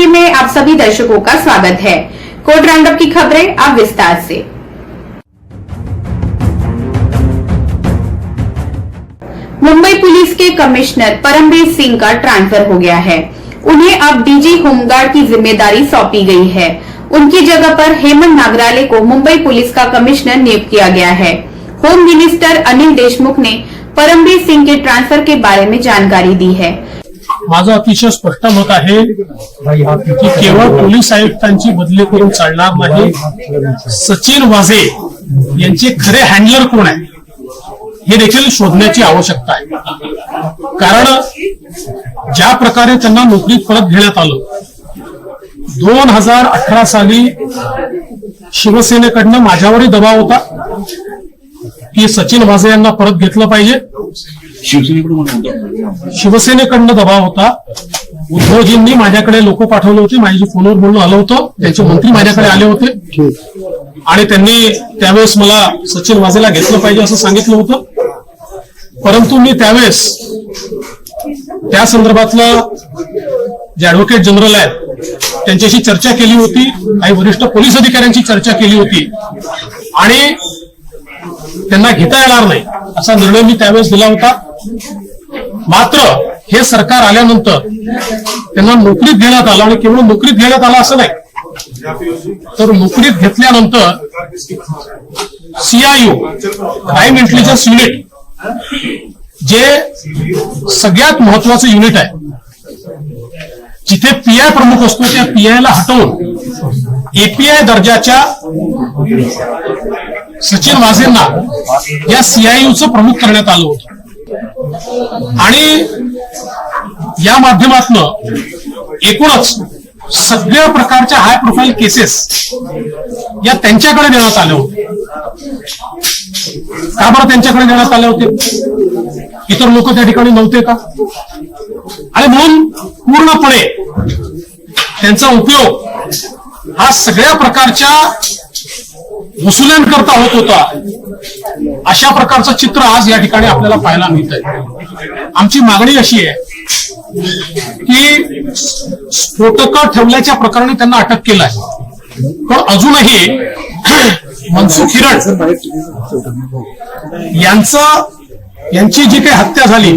में आप सभी दर्शकों का स्वागत है। कोर्ट राउंडअप की खबरें अब विस्तार से। मुंबई पुलिस के कमिश्नर परमबीर सिंह का ट्रांसफर हो गया है। उन्हें अब डीजी होमगार्ड की जिम्मेदारी सौंपी गई है। उनकी जगह पर हेमंत नागराले को मुंबई पुलिस का कमिश्नर नियुक्त किया गया है। होम मिनिस्टर अनिल देशमुख ने परमबीर सिंह के ट्रांसफर के बारे में जानकारी दी है। माझं अतिशय स्पष्ट मत आहे की केवळ पोलीस आयुक्तांची बदली करून चालणार नाही। सचिन वाझे यांचे खरे हँडलर कोण आहे हे देखील शोधण्याची आवश्यकता आहे। कारण ज्या प्रकारे त्यांना नोकरीत परत घेण्यात आलं, 2018 साली शिवसेनेकडनं माझ्यावरही दबाव होता की सचिन वाझे यांना परत घेतलं पाहिजे। शिवसेनेकडनं दबाव होता। उद्धवजींनी माझ्याकडे लोक पाठवले होते, माझ्याशी फोनवर बोलणं आलं होतं, त्यांचे मंत्री माझ्याकडे आले होते आणि त्यांनी त्यावेळेस मला सचिन वाझेला घेतलं पाहिजे असं सांगितलं होतं। परंतु मी त्यावेळेस त्या संदर्भातलं जे ऍडव्होकेट जनरल आहेत त्यांच्याशी चर्चा केली होती, काही वरिष्ठ पोलीस अधिकाऱ्यांची चर्चा केली होती आणि त्यांना घेता येणार नाही असा निर्णय मी त्यावेळेस दिला होता। मात्र हे सरकार आल्यानंतर त्यांना नोकरीत घेण्यात आलं आणि केवळ नोकरीत घेण्यात आलं असं नाही, तर नोकरीत घेतल्यानंतर सीआययू क्राईम इंटेलिजन्स युनिट जे सगळ्यात महत्वाचं युनिट आहे, जिथे पीआय प्रमुख असतो त्या पीआयला हटवून एपीआय दर्जाच्या सचिन वाझेंना या सीआययूचं प्रमुख करण्यात आलं होतं आणि या माध्यमातून एकूणच सगळ्या प्रकारच्या हाय प्रोफाईल केसेस या त्यांच्याकडे देण्यात आल्या होत्या। का बरं त्यांच्याकडे देण्यात आले होते? इतर लोक त्या ठिकाणी नव्हते का? आणि म्हणून पूर्णपणे त्यांचा उपयोग हा सगळ्या प्रकारच्या वसुल्यांकरता होत होता, अशा प्रकारचं चित्र आज या ठिकाणी आपल्याला पाहायला मिळतंय। आमची मागणी अशी आहे की स्फोटकं ठेवल्याच्या प्रकरणी त्यांना अटक केलं आहे, पण अजूनही मनसुख हिरण यांची जी काही हत्या झाली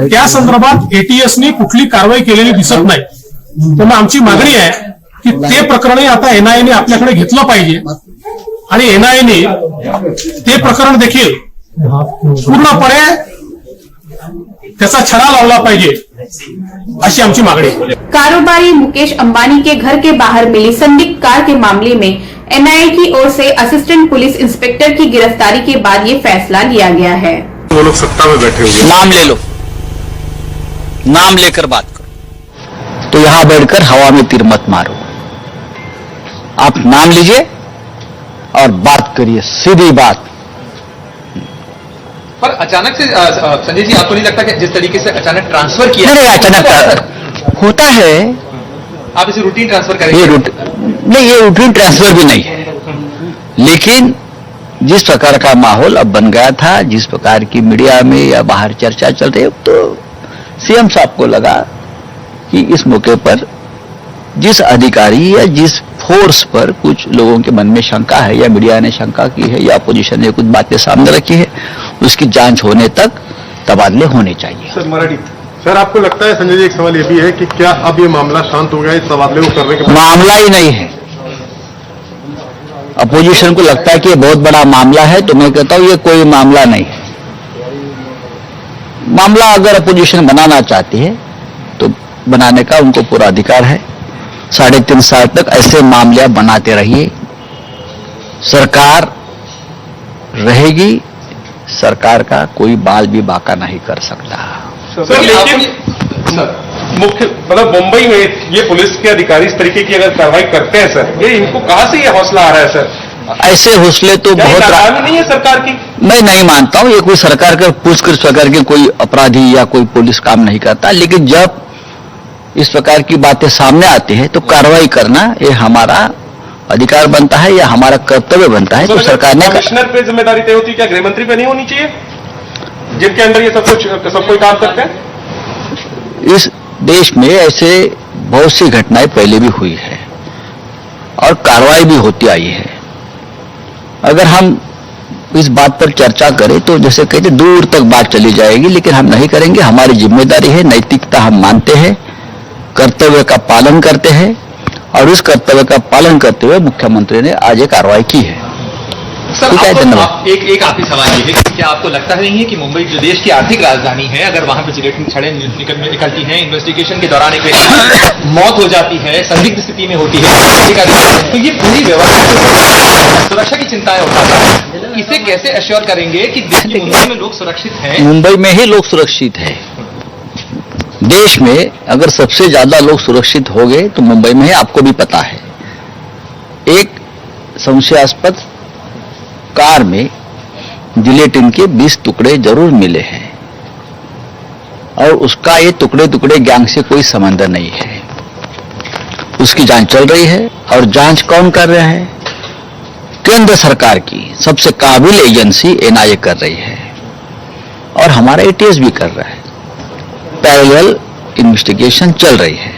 त्या संदर्भात एटीएसनी कुठली कारवाई केलेली दिसत नाही। त्यामुळे आमची मागणी आहे की ते प्रकरण आता एनआयएने आपल्याकडे घेतलं पाहिजे आणि एनआयएने ते प्रकरण देखील पूर्णपणे त्याचा छडा लावला पाहिजे अशी आमची मागणी आहे। कारोबारी मुकेश अंबानी के घर के बाहर मिली संदिग्ध कार के मामले में एनआईए की ओर से असिस्टेंट पुलिस इंस्पेक्टर की गिरफ्तारी के बाद ये फैसला लिया गया है। वो लोग सत्ता में बैठे हुए, नाम ले लो, नाम लेकर बात करो। तो यहां बैठकर हवा में तीर मत मारो, आप नाम लीजिए और बात करिए, सीधी बात। पर अचानक से संजय जी, आपको नहीं लगता कि जिस तरीके से अचानक ट्रांसफर किया? नहीं, अचानक होता है। आप इसे रूटीन ट्रांसफर करेंगे? ये रूटीन ट्रांसफर भी नहीं है, लेकिन जिस प्रकार का माहौल अब बन गया था, जिस प्रकार की मीडिया में या बाहर चर्चा चल रही है, तो सीएम साहब को लगा कि इस मौके पर जिस अधिकारी या जिस फोर्स पर कुछ लोगों के मन में शंका है या मीडिया ने शंका की है या अपोजिशन ने कुछ बातें सामने रखी है, उसकी जांच होने तक तबादले होने चाहिए। सर मराठी सर, आपको लगता है संजय जी, एक सवाल ये भी है कि क्या अब ये मामला शांत हो गया इस तबादले को करने के बाद? मामला ही नहीं है। अपोजिशन को लगता है कि ये बहुत बड़ा मामला है, तो मैं कहता हूं ये कोई मामला नहीं है। मामला अगर अपोजिशन बनाना चाहती है तो बनाने का उनको पूरा अधिकार है। 3.5 साल तक ऐसे मामले बनाते रहिए, सरकार रहेगी, सरकार का कोई बाल भी बाका नहीं कर सकता। सर लेकिन मुख्य मतलब मुंबई में ये पुलिस के अधिकारी इस तरीके की अगर कार्रवाई करते हैं सर, ये इनको कहां से ये हौसला आ रहा है सर? ऐसे हौसले तो बहुत नहीं है सरकार की। मैं नहीं मानता हूं ये कोई सरकार का पूछकर प्रकार के कोई अपराधी या कोई पुलिस काम नहीं करता, लेकिन जब इस प्रकार की बातें सामने आती है तो कार्रवाई करना ये हमारा अधिकार बनता है या हमारा कर्तव्य बनता है। तो सरकार ने कमिश्नर पे जिम्मेदारी तय होती है, क्या गृह मंत्री पे नहीं होनी चाहिए, जिनके अंदर ये सब कोई काम करते हैं? देश में ऐसे बहुत सी घटनाएं पहले भी हुई है और कार्रवाई भी होती आई है। अगर हम इस बात पर चर्चा करें तो जैसे कहते दूर तक बात चली जाएगी, लेकिन हम नहीं करेंगे। हमारी जिम्मेदारी है, नैतिकता हम मानते हैं, कर्तव्य का पालन करते हैं और इस कर्तव्य का पालन करते हुए मुख्यमंत्री ने आज ये कार्रवाई की है। सर ठीक है, धन्यवाद। एक आखिरी सवाल ये है कि क्या आपको लगता नहीं है कि मुंबई जो देश की आर्थिक राजधानी है, अगर वहां पे जिलेटिन छड़ें निकलती हैं, इन्वेस्टिगेशन के दौरान एक व्यक्ति मौत हो जाती है, संदिग्ध स्थिति में होती है, तो ये पूरी व्यवस्था सुरक्षा की चिंताएं उठाता है, इसे कैसे एश्योर करेंगे कि मुंबई में लोग सुरक्षित हैं? मुंबई में ही लोग सुरक्षित हैं। देश में अगर सबसे ज्यादा लोग सुरक्षित हो गए तो मुंबई में ही, आपको भी पता है। एक संशयास्पद कार में जिलेटिन के 20 टुकड़े जरूर मिले हैं और उसका ये टुकड़े गैंग से कोई संबंध नहीं है। उसकी जांच चल रही है और जांच कौन कर रहा है? केंद्र सरकार की सबसे काबिल एजेंसी एनआईए कर रही है और हमारा एटीएस भी कर रहा है। पैरेलल इन्वेस्टिगेशन चल रही है।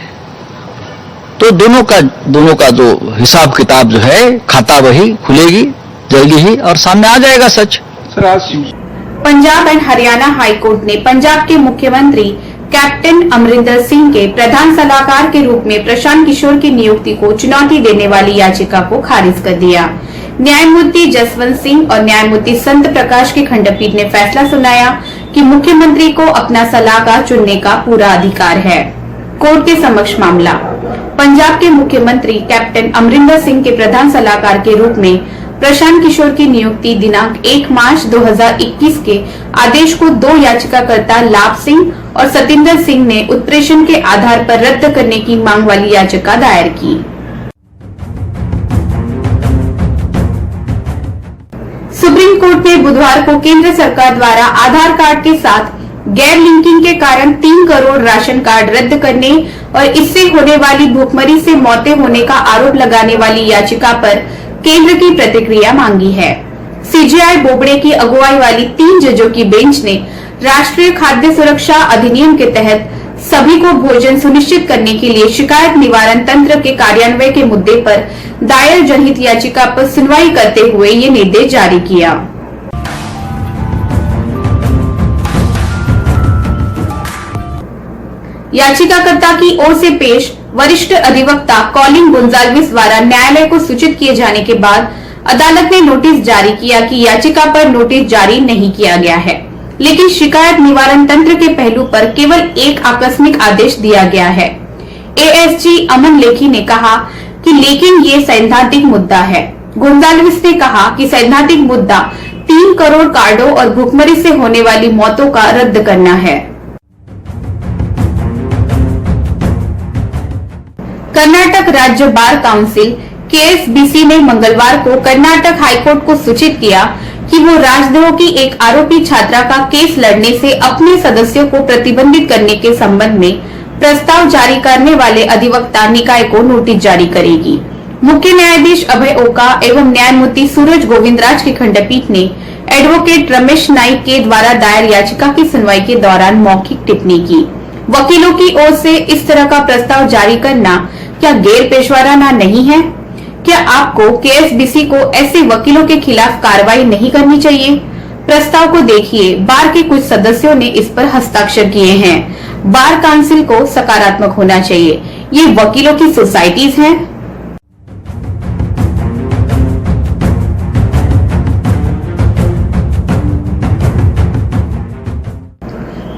तो दोनों का जो हिसाब किताब जो है, खाता वही खुलेगी जल्दी ही और सामने आ जाएगा सच। सर आज पंजाब एंड हरियाणा हाईकोर्ट ने पंजाब के मुख्यमंत्री कैप्टन अमरिंदर सिंह के प्रधान सलाहकार के रूप में प्रशांत किशोर की नियुक्ति को चुनौती देने वाली याचिका को खारिज कर दिया। न्यायमूर्ति जसवंत सिंह और न्यायमूर्ति संत प्रकाश की खंडपीठ ने फैसला सुनाया कि मुख्यमंत्री को अपना सलाहकार चुनने का पूरा अधिकार है। कोर्ट के समक्ष मामला, पंजाब के मुख्यमंत्री कैप्टन अमरिंदर सिंह के प्रधान सलाहकार के रूप में प्रशांत किशोर की नियुक्ति दिनांक 1 मार्च 2021 के आदेश को 2 याचिकाकर्ता लाभ सिंह और सतिंदर सिंह ने उत्प्रेषण के आधार पर रद्द करने की मांग वाली याचिका दायर की। सुप्रीम कोर्ट ने बुधवार को केंद्र सरकार द्वारा आधार कार्ड के साथ गैर लिंकिंग के कारण 3 करोड़ राशन कार्ड रद्द करने और इससे होने वाली भूखमरी से मौतें होने का आरोप लगाने वाली याचिका पर केंद्र की प्रतिक्रिया मांगी है। सीजेआई बोबड़े की अगुवाई वाली 3 जजों की बेंच ने राष्ट्रीय खाद्य सुरक्षा अधिनियम के तहत सभी को भोजन सुनिश्चित करने के लिए शिकायत निवारण तंत्र के कार्यान्वयन के मुद्दे पर दायर जनहित याचिका पर सुनवाई करते हुए ये निर्देश जारी किया। याचिकाकर्ता की ओर से पेश वरिष्ठ अधिवक्ता कॉलिन गोंजाल्विस द्वारा न्यायालय को सूचित किए जाने के बाद अदालत ने नोटिस जारी किया कि याचिका पर नोटिस जारी नहीं किया गया है, लेकिन शिकायत निवारण तंत्र के पहलू पर केवल एक आकस्मिक आदेश दिया गया है। एएसजी अमन लेखी ने कहा कि लेकिन ये सैद्धांतिक मुद्दा है। गोंजाल्विस ने कहा कि सैद्धांतिक मुद्दा 3 करोड़ कार्डों और भूखमरी से होने वाली मौतों का रद्द करना है। कर्नाटक राज्य बार काउंसिल केएसबीसी ने मंगलवार को कर्नाटक हाईकोर्ट को सूचित किया कि वो राजद्रोह की एक आरोपी छात्रा का केस लड़ने से अपने सदस्यों को प्रतिबंधित करने के संबंध में प्रस्ताव जारी करने वाले अधिवक्ता निकाय को नोटिस जारी करेगी। मुख्य न्यायाधीश अभय ओका एवं न्यायमूर्ति सूरज गोविंदराज की खंडपीठ ने एडवोकेट रमेश नाइक के द्वारा दायर याचिका की सुनवाई के दौरान मौखिक टिप्पणी की। वकीलों की ओर से इस तरह का प्रस्ताव जारी करना क्या गैर पेशवाराना नहीं है? क्या आपको केएसबीसी को ऐसे वकीलों के खिलाफ कार्रवाई नहीं करनी चाहिए? प्रस्ताव को देखिए, बार के कुछ सदस्यों ने इस पर हस्ताक्षर किए हैं। बार काउंसिल को सकारात्मक होना चाहिए। ये वकीलों की सोसाइटीज हैं।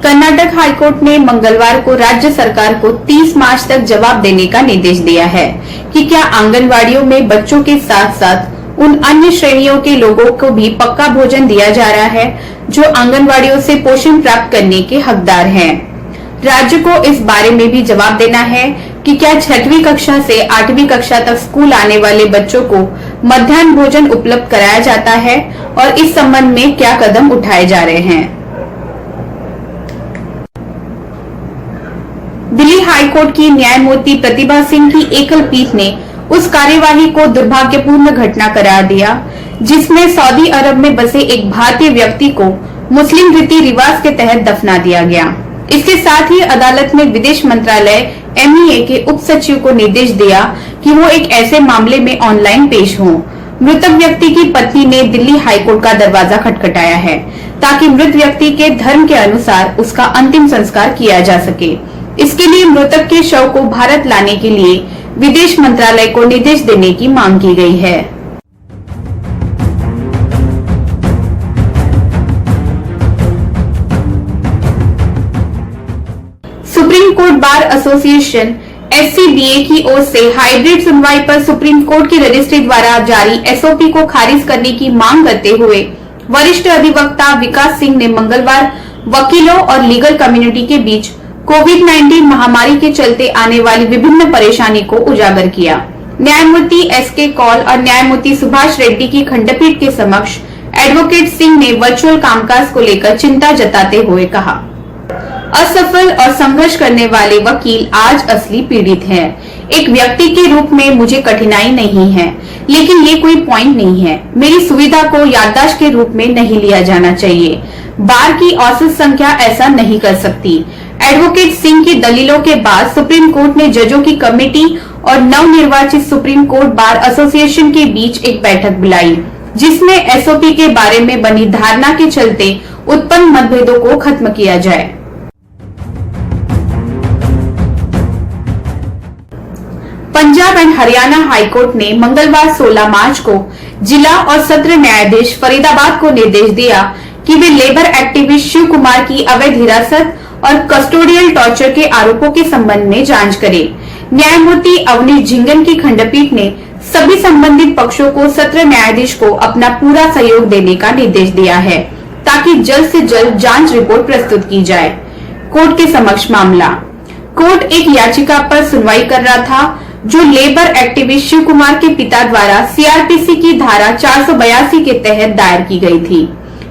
कर्नाटक हाईकोर्ट ने मंगलवार को राज्य सरकार को 30 मार्च तक जवाब देने का निर्देश दिया है कि क्या आंगनवाड़ियों में बच्चों के साथ साथ उन अन्य श्रेणियों के लोगों को भी पक्का भोजन दिया जा रहा है जो आंगनवाड़ियों से पोषण प्राप्त करने के हकदार हैं। राज्य को इस बारे में भी जवाब देना है कि क्या 6वीं कक्षा से 8वीं कक्षा तक स्कूल आने वाले बच्चों को मध्याह्न भोजन उपलब्ध कराया जाता है और इस संबंध में क्या कदम उठाए जा रहे हैं। दिल्ली हाईकोर्ट की न्यायमूर्ति प्रतिभा सिंह की एकल पीठ ने उस कार्यवाही को दुर्भाग्यपूर्ण घटना करार दिया जिसमें सऊदी अरब में बसे एक भारतीय व्यक्ति को मुस्लिम रीति रिवाज के तहत दफना दिया गया। इसके साथ ही अदालत ने विदेश मंत्रालय MEA के उप सचिव को निर्देश दिया कि वो एक ऐसे मामले में ऑनलाइन पेश हों। मृतक व्यक्ति की पत्नी ने दिल्ली हाईकोर्ट का दरवाजा खटखटाया है ताकि मृत व्यक्ति के धर्म के अनुसार उसका अंतिम संस्कार किया जा सके। इसके लिए मृतक के शव को भारत लाने के लिए विदेश मंत्रालय को निर्देश देने की मांग की गई है। Supreme court bar association SCBA की ओर से हाइब्रिड सुनवाई पर सुप्रीम कोर्ट की रजिस्ट्री द्वारा जारी SOP को खारिज करने की मांग करते हुए वरिष्ठ अधिवक्ता विकास सिंह ने मंगलवार वकीलों और लीगल कम्युनिटी के बीच कोविड-19 महामारी के चलते आने वाली विभिन्न परेशानी को उजागर किया। न्यायमूर्ति SK कौल और न्यायमूर्ति सुभाष रेड्डी की खंडपीठ के समक्ष एडवोकेट सिंह ने वर्चुअल कामकाज को लेकर चिंता जताते हुए कहा, असफल और संघर्ष करने वाले वकील आज असली पीड़ित हैं। एक व्यक्ति के रूप में मुझे कठिनाई नहीं है, लेकिन ये कोई पॉइंट नहीं है। मेरी सुविधा को याददाश्त के रूप में नहीं लिया जाना चाहिए। बार की औसत संख्या ऐसा नहीं कर सकती। एडवोकेट सिंह की दलीलों के बाद सुप्रीम कोर्ट ने जजों की कमेटी और नवनिर्वाचित सुप्रीम कोर्ट बार एसोसिएशन के बीच एक बैठक बुलाई, जिसमें SOP के बारे में बनी धारणा के चलते उत्पन्न मतभेदों को खत्म किया जाए। पंजाब एंड हरियाणा हाईकोर्ट ने मंगलवार 16 मार्च को जिला और सत्र न्यायाधीश फरीदाबाद को निर्देश दिया कि वे लेबर एक्टिविस्ट शिव कुमार की अवैध हिरासत और कस्टोडियल टॉर्चर के आरोपों के संबंध में जांच करें। न्यायमूर्ति अवनीश झिंगन की खंडपीठ ने सभी संबंधित पक्षों को सत्र न्यायाधीश को अपना पूरा सहयोग देने का निर्देश दिया है ताकि जल्द से जल्द जांच रिपोर्ट प्रस्तुत की जाए। कोर्ट के समक्ष मामला। कोर्ट एक याचिका पर सुनवाई कर रहा था जो लेबर एक्टिविस्ट शिव कुमार के पिता द्वारा CRPC की धारा 482 के तहत दायर की गई थी।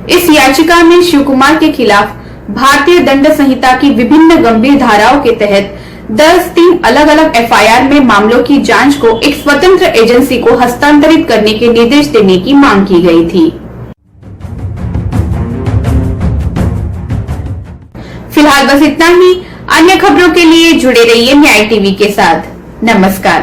इस याचिका में शिव कुमार के खिलाफ भारतीय दंड संहिता की विभिन्न गंभीर धाराओं के तहत दर्ज 3 अलग अलग FIR में मामलों की जांच को एक स्वतंत्र एजेंसी को हस्तांतरित करने के निर्देश देने की मांग की गई थी। फिलहाल बस इतना ही। अन्य खबरों के लिए जुड़े रहिए न्याय टीवी के साथ। नमस्कार।